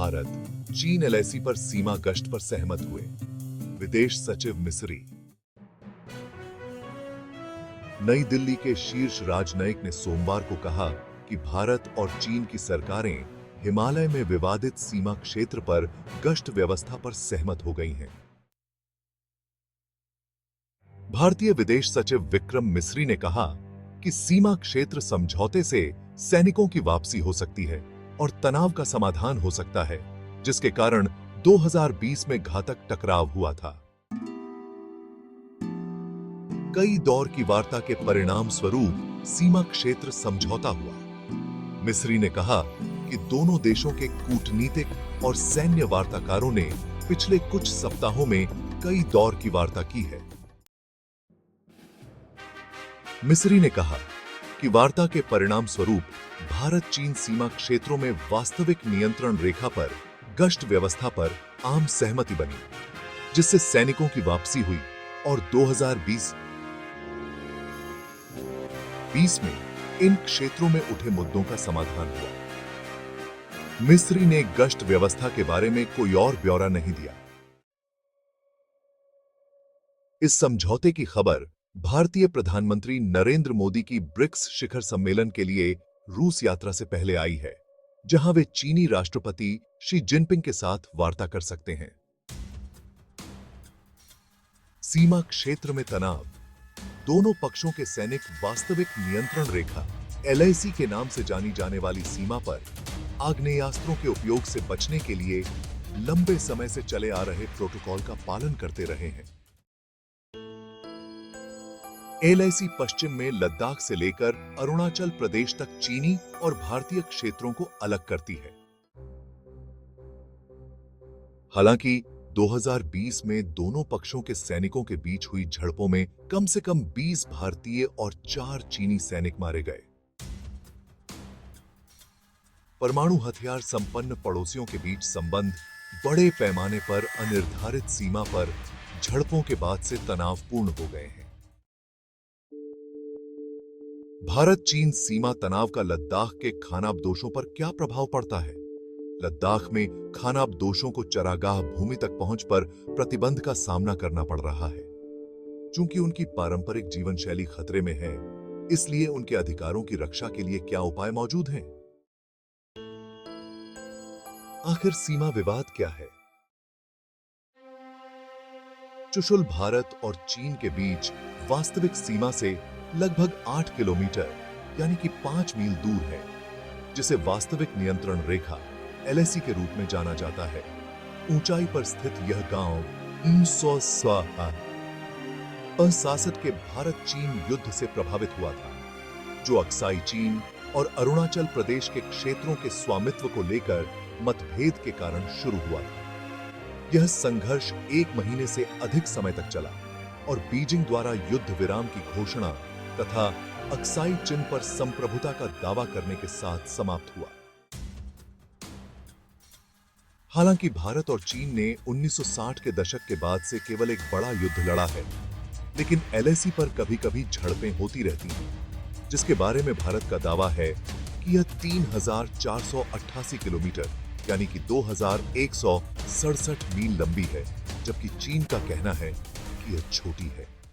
भारत चीन एलएसी पर सीमा गश्त पर सहमत हुए। विदेश सचिव मिस्री। नई दिल्ली के शीर्ष राजनयिक ने सोमवार को कहा कि भारत और चीन की सरकारें हिमालय में विवादित सीमा क्षेत्र पर गश्त व्यवस्था पर सहमत हो गई हैं। भारतीय विदेश सचिव विक्रम मिस्री ने कहा कि सीमा क्षेत्र समझौते से सैनिकों की वापसी हो सकती है और तनाव का समाधान हो सकता है, जिसके कारण 2020 में घातक टकराव हुआ था। कई दौर की वार्ता के परिणाम स्वरूप सीमा क्षेत्र समझौता हुआ। मिस्री ने कहा कि दोनों देशों के कूटनीतिक और सैन्य वार्ताकारों ने पिछले कुछ सप्ताहों में कई दौर की वार्ता की है। मिस्री ने कहा कि वार्ता के परिणाम स्वरूप भारत चीन सीमा क्षेत्रों में वास्तविक नियंत्रण रेखा पर गश्त व्यवस्था पर आम सहमति बनी, जिससे सैनिकों की वापसी हुई और 2020 में इन क्षेत्रों में उठे मुद्दों का समाधान हुआ। मिस्री ने गश्त व्यवस्था के बारे में कोई और ब्यौरा नहीं दिया। इस समझौते की खबर भारतीय प्रधानमंत्री नरेंद्र मोदी की ब्रिक्स शिखर सम्मेलन के लिए रूस यात्रा से पहले आई है, जहां वे चीनी राष्ट्रपति शी जिनपिंग के साथ वार्ता कर सकते हैं। सीमा क्षेत्र में तनाव। दोनों पक्षों के सैनिक वास्तविक नियंत्रण रेखा एलएसी के नाम से जानी जाने वाली सीमा पर आग्नेयास्त्रों के उपयोग से बचने के लिए लंबे समय से चले आ रहे प्रोटोकॉल का पालन करते रहे हैं। एलएसी पश्चिम में लद्दाख से लेकर अरुणाचल प्रदेश तक चीनी और भारतीय क्षेत्रों को अलग करती है। हालांकि 2020 में दोनों पक्षों के सैनिकों के बीच हुई झड़पों में कम से कम 20 भारतीय और 4 चीनी सैनिक मारे गए। परमाणु हथियार संपन्न पड़ोसियों के बीच संबंध बड़े पैमाने पर अनिर्धारित सीमा पर झड़पों के बाद से तनावपूर्ण हो गए हैं। भारत चीन सीमा तनाव का लद्दाख के खानाबदोशों पर क्या प्रभाव पड़ता है? लद्दाख में खानाबदोशों को चरागाह भूमि तक पहुंच पर प्रतिबंध का सामना करना पड़ रहा है। चूंकि उनकी पारंपरिक जीवन शैली खतरे में है, इसलिए उनके अधिकारों की रक्षा के लिए क्या उपाय मौजूद हैं? आखिर सीमा विवाद क्या है? चुशुल भारत और चीन के बीच वास्तविक सीमा से लगभग 8 किलोमीटर यानी कि 5 मील दूर है, जिसे वास्तविक नियंत्रण रेखा एलएसी के रूप में जाना जाता है। ऊंचाई पर स्थित यह गांव 1960 अशासक के भारत चीन युद्ध से प्रभावित हुआ था, जो अक्साई चीन और अरुणाचल प्रदेश के क्षेत्रों के स्वामित्व को लेकर मतभेद के कारण शुरू हुआ था। यह संघर्ष 1 महीने से अधिक समय तक चला और बीजिंग द्वारा युद्ध विराम की घोषणा तथा अक्साई चिन पर संप्रभुता का दावा करने के साथ समाप्त हुआ। हालांकि भारत और चीन ने 1960 के दशक के बाद से केवल एक बड़ा युद्ध लड़ा है, लेकिन एलएसी पर कभी-कभी झड़पें होती रहती हैं, जिसके बारे में भारत का दावा है कि यह 3488 किलोमीटर यानी कि 2167 मील लंबी है, जबकि चीन का कहना है कि यह छोटी है।